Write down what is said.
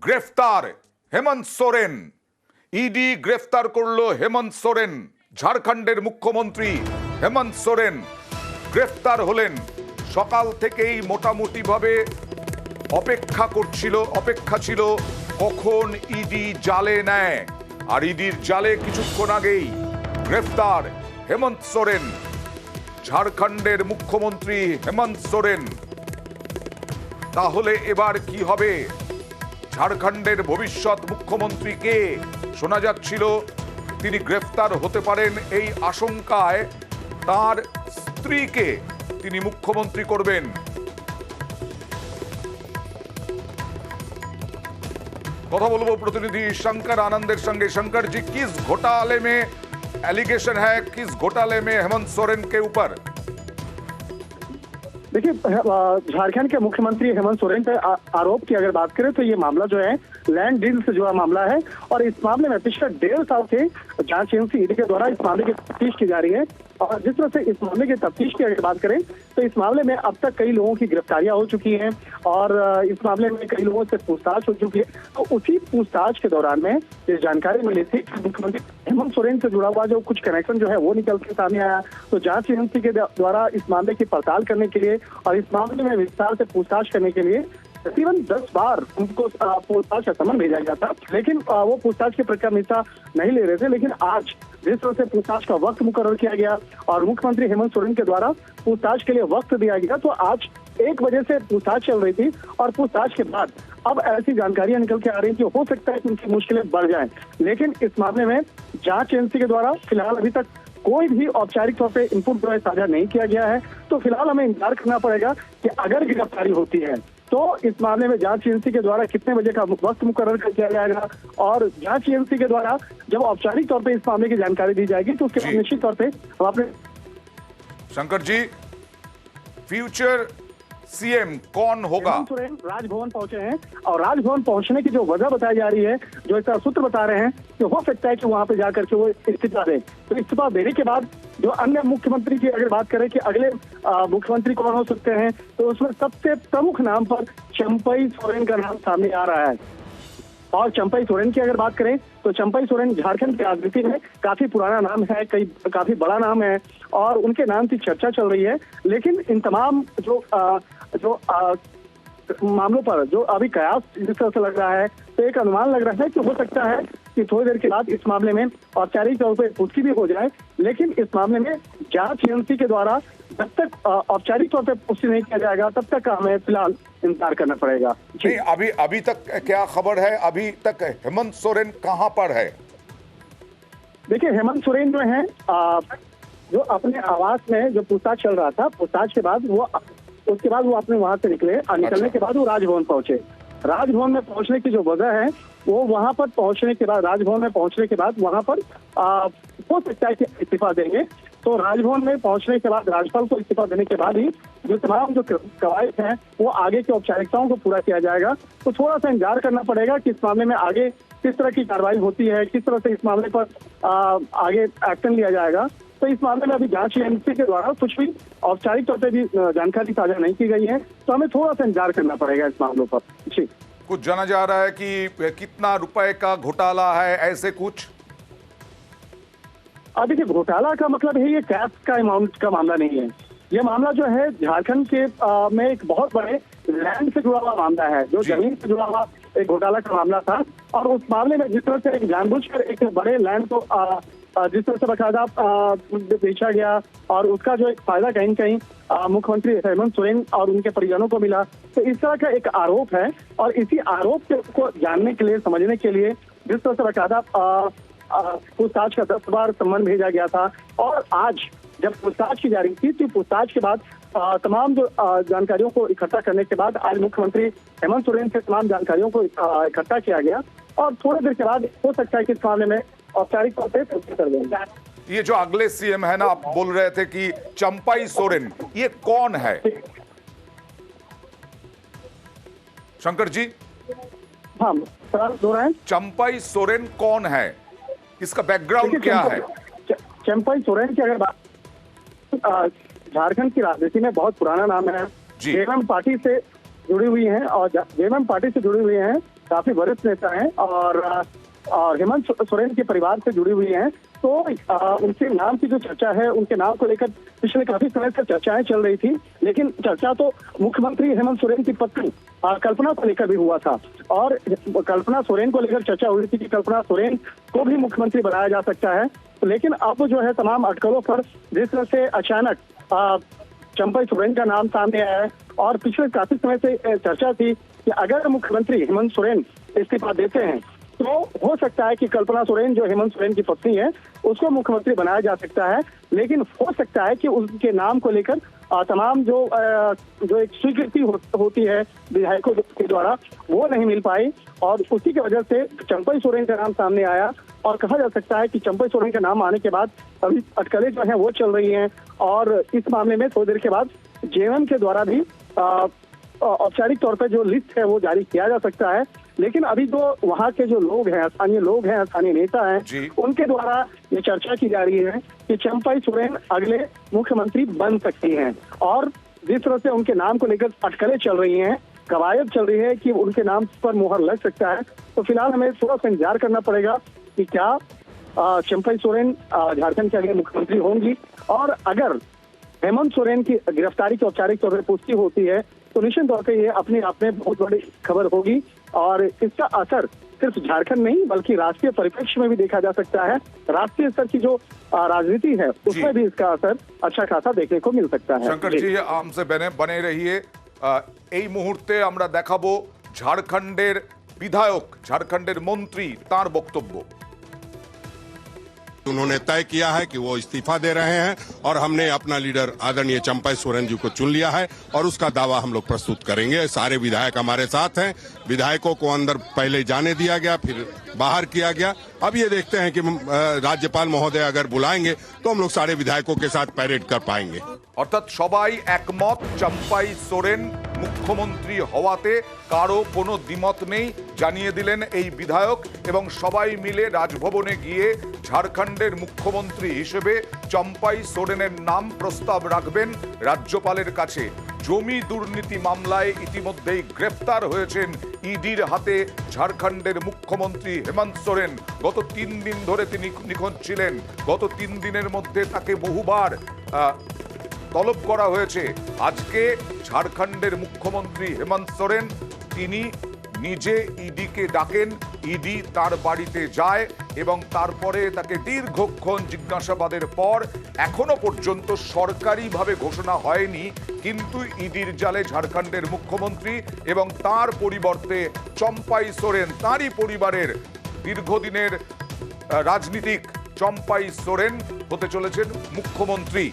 গ্রেফতার হেমন্ত সোরেন। ইডি গ্রেফতার করলো হেমন্ত সোরেন। ঝাড়খণ্ডের মুখ্যমন্ত্রী হেমন্ত সোরেন গ্রেফতার হলেন। সকাল থেকেই মোটামুটি ভাবে অপেক্ষা ছিল কখন ইডি জালে নেয়। আর ইডির জালে কিছুক্ষণ আগেই গ্রেফতার হেমন্ত সোরেন। ঝাড়খণ্ডের মুখ্যমন্ত্রী হেমন্ত সোরেন। তাহলে এবার কি হবে? ঝাড়খণ্ডের ভবিষ্যৎ মুখ্যমন্ত্রী কে? শোনা যাচ্ছিল তিনি গ্রেফতার হতে পারেন এই আশঙ্কায় তার স্ত্রীকে তিনি মুখ্যমন্ত্রী করবেন। কথা বলবো প্রতিনিধি शंकर आनंदर संगे। शंकर जी, किस घोटाले में एलिगेशन है, किस घोटाले में हेमंत सोरेन के ऊपर? देखिए, झारखंड के मुख्यमंत्री हेमंत सोरेन पे आरोप की अगर बात करें तो ये मामला जो है लैंड डील से जुड़ा मामला है। और इस मामले में पिछले 1.5 साल से जांच एजेंसी ईडी के द्वारा इस मामले की तफ्तीश की जा रही है। और जिस तरह से इस मामले की तफ्तीश की अगर बात करें तो इस मामले में अब तक कई लोगों की गिरफ्तारियां हो चुकी हैं और इस मामले में कई लोगों से पूछताछ हो चुकी है। तो उसी पूछताछ के दौरान में ये जानकारी मिली थी कि मुख्यमंत्री हेमंत सोरेन से जुड़ा हुआ जो कुछ कनेक्शन जो है वो निकल के सामने आया। तो जांच एजेंसी के द्वारा इस मामले की पड़ताल करने के लिए और इस मामले में विस्तार से पूछताछ करने के लिए तकरीबन 10 बार उनको पूछताछ का समन भेजा गया था, लेकिन वो पूछताछ की प्रक्रिया में हिस्सा नहीं ले रहे थे। लेकिन आज जिस तरह से पूछताछ का वक्त मुकर्रर किया गया और मुख्यमंत्री हेमंत सोरेन के द्वारा पूछताछ के लिए वक्त दिया गया, तो आज 1 बजे से पूछताछ चल रही थी। और पूछताछ के बाद अब ऐसी जानकारियां निकल के आ रही कि हो सकता है कि उनकी मुश्किलें बढ़ जाएं। लेकिन इस मामले में जांच एजेंसी के द्वारा फिलहाल अभी तक कोई भी औपचारिक तौर पर इनपुट जो है साझा नहीं किया गया है। तो फिलहाल हमें इंतजार करना पड़ेगा कि अगर गिरफ्तारी होती है तो इस मामले में जांच एजेंसी के द्वारा कितने बजे का वक्त मुकर्रर कर किया जाएगा। और जांच एजेंसी के द्वारा जब औपचारिक तौर पे इस मामले की जानकारी दी जाएगी तो उसके बाद निश्चित तौर पे हम अपने शंकर जी, फ्यूचर सीएम कौन होगा? हेमंत सोरेन राजभवन पहुंचे हैं और राजभवन पहुंचने की जो वजह बताई जा रही है, जो इसका सूत्र बता रहे हैं कि हो सकता है कि वहां पे जाकर के वो इस्तीफा दें। तो इस्तीफा देने के बाद जो अन्य मुख्यमंत्री की अगर बात करें कि अगले मुख्यमंत्री कौन हो सकते हैं, तो उसमें सबसे प्रमुख नाम पर चंपई सोरेन का नाम सामने आ रहा है। और चंपई सोरेन की अगर बात करें तो चंपई सोरेन झारखंड की राजनीति में काफी पुराना नाम है, काफी बड़ा नाम है और उनके नाम की चर्चा चल रही है। लेकिन इन तमाम जो मामलों पर जो अभी कयास जिस तरह से लग रहा है, तो एक अनुमान लग रहा है कि हो सकता है कि थोड़ी देर के बाद इस मामले में औपचारिक तौर पर पुष्टि भी हो जाए। लेकिन इस मामले में जांच एजेंसी के द्वारा जब तक औपचारिक तौर पर पुष्टि नहीं किया जाएगा तब तक हमें फिलहाल इंतजार करना पड़ेगा। नहीं, अभी तक क्या खबर है? अभी तक हेमंत सोरेन कहां पर है? देखिए, हेमंत सोरेन जो है जो अपने आवास में जो पूछताछ चल रहा था, पूछताछ के बाद उसके बाद वो अपने वहां से निकले और निकलने के बाद वो राजभवन पहुंचे। राजभवन में पहुंचने की जो वजह है वो वहां पर पहुंचने के बाद राजभवन में पहुंचने के बाद वहां पर हो सकता है कि इस्तीफा देंगे। तो राजभवन में पहुंचने के बाद राज्यपाल को इस्तीफा देने के बाद ही जो तमाम जो कवायद हैं वो आगे की औपचारिकताओं को पूरा किया जाएगा। तो थोड़ा सा इंतजार करना पड़ेगा कि इस मामले में आगे किस तरह की कार्रवाई होती है, किस तरह से इस मामले पर आगे एक्शन लिया जाएगा। तो इस मामले में अभी जांच एजेंसी के द्वारा कुछ भी औपचारिक तौर पर भी जानकारी साझा नहीं की गई है, तो हमें थोड़ा सा इंतजार करना पड़ेगा इस मामलों पर। जी, कुछ जाना जा रहा है कि कितना रुपए का घोटाला है, ऐसे कुछ? अब देखिए, घोटाला का मतलब है ये कैश का अमाउंट का मामला नहीं है। ये मामला जो है झारखंड के में एक बहुत बड़े लैंड से जुड़ा हुआ मामला है, जो जमीन से जुड़ा हुआ एक घोटाला का मामला था। और उस मामले में जिस तरह से एक जानबूझकर एक बड़े लैंड को जिस तरह से बकायदा बेचा गया और उसका जो एक फायदा कहीं न कहीं मुख्यमंत्री हेमंत सोरेन और उनके परिजनों को मिला, तो इस तरह का एक आरोप है। और इसी आरोप को जानने के लिए, समझने के लिए जिस तरह से बकायदा पूछताछ का 10 बार सम्मन भेजा गया था। और आज जब पूछताछ की जा रही थी तो पूछताछ के बाद तमाम जो जानकारियों को इकट्ठा करने के बाद आज मुख्यमंत्री हेमंत सोरेन से तमाम जानकारियों को इकट्ठा किया गया और थोड़ी देर के बाद हो सकता है कि इस मामले में औपचारिक तौर पर पुष्टि कर देंगे। ये जो अगले सीएम है ना, आप बोल रहे थे कि चंपई सोरेन, ये कौन है? शंकर जी, हाँ सर, दो रहे हैं। चंपई सोरेन कौन है, इसका बैकग्राउंड क्या है? चंपई सोरेन की अगर बात, झारखंड की राजनीति में बहुत पुराना नाम है। जेएमएम पार्टी से जुड़ी हुई हैं और जेएमएम पार्टी से जुड़ी हुई हैं काफी वरिष्ठ नेता हैं और हेमंत सोरेन के परिवार से जुड़ी हुई हैं। तो उनके नाम की जो चर्चा है, उनके नाम को लेकर पिछले काफी समय से चर्चाएं चल रही थी, लेकिन चर्चा तो मुख्यमंत्री हेमंत सोरेन की पत्नी कल्पना को लेकर भी हुआ था। और कल्पना सोरेन को लेकर चर्चा हुई थी कि कल्पना सोरेन को भी मुख्यमंत्री बनाया जा सकता है। लेकिन अब जो है तमाम अटकलों पर जिस तरह से अचानक चंपई सोरेन का नाम सामने आया है और पिछले काफी समय से चर्चा थी कि अगर मुख्यमंत्री हेमंत सोरेन इस्तीफा देते हैं तो हो सकता है कि कल्पना सोरेन जो हेमंत सोरेन की पत्नी है उसको मुख्यमंत्री बनाया जा सकता है। लेकिन हो सकता है कि उनके नाम को लेकर तमाम जो एक स्वीकृति होती है विधायकों के द्वारा वो नहीं मिल पाई और उसी की वजह से चंपई सोरेन का नाम सामने आया। और कहा जा सकता है कि चंपई सोरेन का नाम आने के बाद अभी अटकलें जो हैं वो चल रही हैं और इस मामले में थोड़ी देर के बाद जेएमएम के द्वारा भी औपचारिक तौर पर जो लिस्ट है वो जारी किया जा सकता है। लेकिन अभी जो वहाँ के जो लोग हैं, स्थानीय लोग हैं, स्थानीय नेता हैं, उनके द्वारा ये चर्चा की जा रही है कि चंपई सोरेन अगले मुख्यमंत्री बन सकती हैं। और जिस तरह से उनके नाम को लेकर अटकलें चल रही हैं, कवायद चल रही है कि उनके नाम पर मुहर लग सकता है, तो फिलहाल हमें थोड़ा सा इंतजार करना पड़ेगा कि क्या चंपई सोरेन झारखंड के अगले मुख्यमंत्री होंगी। और अगर हेमंत सोरेन की गिरफ्तारी की औपचारिक तौर पर पुष्टि होती है तो निश्चित तौर पर यह अपने आप में बहुत बड़ी खबर होगी और इसका असर सिर्फ झारखंड नहीं बल्कि राष्ट्रीय परिप्रेक्ष्य में भी देखा जा सकता है। राष्ट्रीय स्तर की जो राजनीति है उसमें भी इसका असर अच्छा खासा देखने को मिल सकता है। शंकर जी हमसे बने रहिए। এই মুহূর্তে আমরা দেখাবো ঝাড়খণ্ডের বিধায়ক, ঝাড়খণ্ডের মন্ত্রী তার বক্তব্য। उन्होंने तय किया है कि वो इस्तीफा दे रहे हैं और हमने अपना लीडर आदरणीय चंपई सोरेन जी को चुन लिया है और उसका दावा हम लोग प्रस्तुत करेंगे। सारे विधायक हमारे साथ हैं। विधायकों को अंदर पहले जाने दिया गया, फिर बाहर किया गया। अब ये देखते हैं कि राज्यपाल महोदय अगर बुलाएंगे तो हम लोग सारे विधायकों के साथ पैरेड कर पाएंगे। অর্থাৎ সবাই একমত চম্পাই সোরেন মুখ্যমন্ত্রী হওয়াতে কারো কোনো দ্বিমত নেই জানিয়ে দিলেন এই বিধায়ক এবং সবাই মিলে রাজভবনে গিয়ে ঝাড়খণ্ডের মুখ্যমন্ত্রী হিসেবে চম্পাই সোরেনের নাম প্রস্তাব রাখবেন রাজ্যপালের কাছে। জমি দুর্নীতি মামলায় ইতিমধ্যেই গ্রেফতার হয়েছেন ইডির হাতে ঝাড়খণ্ডের মুখ্যমন্ত্রী হেমন্ত সোরেন। গত 3 দিন ধরে তিনি নিখোঁজ ছিলেন। গত 3 দিনের মধ্যে তাকে বহুবার তলব করা হয়েছে। আজকে ঝাড়খণ্ডের মুখ্যমন্ত্রী হেমন্ত সোরেন তিনি নিজে ইডিকে ডাকেন, ইডি তার বাড়িতে যায় এবং তারপরে তাকে দীর্ঘক্ষণ জিজ্ঞাসাবাদের পর এখনো পর্যন্ত সরকারিভাবে ঘোষণা হয়নি কিন্তু ইডির জালে ঝাড়খণ্ডের মুখ্যমন্ত্রী এবং তার পরিবর্তে চম্পাই সোরেন তারই পরিবারের দীর্ঘদিনের রাজনীতিক চম্পাই সোরেন হতে চলেছেন মুখ্যমন্ত্রী।